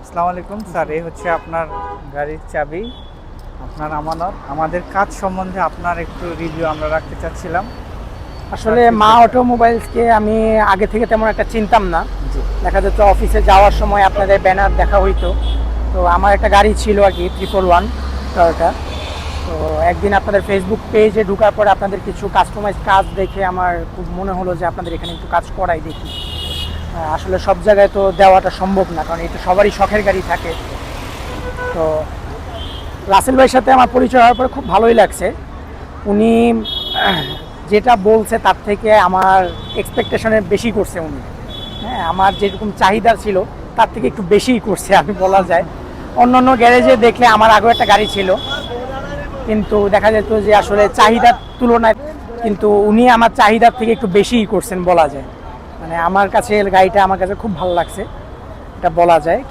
আসসালামু আলাইকুম স্যার, এই হচ্ছে আপনার গাড়ির চাবি, আপনার আমানত। আমাদের কাজ সম্বন্ধে আপনার একটু রিভিউ আমরা রাখতে চাচ্ছিলাম। আসলে মা অটোমোবাইলসকে আমি আগে থেকে তেমন একটা চিনতাম না। জি। দেখা যেত অফিসে যাওয়ার সময় আপনাদের ব্যানার দেখা হইতো। তো আমার একটা গাড়ি ছিল আর কি 341 টয়োটা। তো একদিন আপনাদের ফেসবুক পেজে ঢোকার পরে আপনাদের কিছু কাস্টমাইজ কাজ দেখে আমার খুব মনে হলো যে আপনাদের এখানে একটু কাজ করাই দেখি। আসলে সব জায়গায় তো দেওয়াটা সম্ভব না, কারণ এটা সবারই শখের গাড়ি থাকে। তো রাসেল ভাইয়ের সাথে আমার পরিচয় হওয়ার পরে খুব ভালোই লাগছে। উনি যেটা বলছে তার থেকে আমার এক্সপেকটেশনের বেশি করছে উনি। হ্যাঁ, আমার যেরকম চাহিদা ছিল তার থেকে একটু বেশিই করছে আমি বলা যায়। অন্য অন্য গ্যারেজে দেখলে আমার আগেও একটা গাড়ি ছিল, কিন্তু দেখা যেত যে আসলে চাহিদার তুলনায় কিন্তু উনি আমার চাহিদার থেকে একটু বেশিই করছেন বলা যায়। মানে আমার কাছে গাড়িটা আমার কাছে খুব ভালো লাগছে, এটা বলা যায়।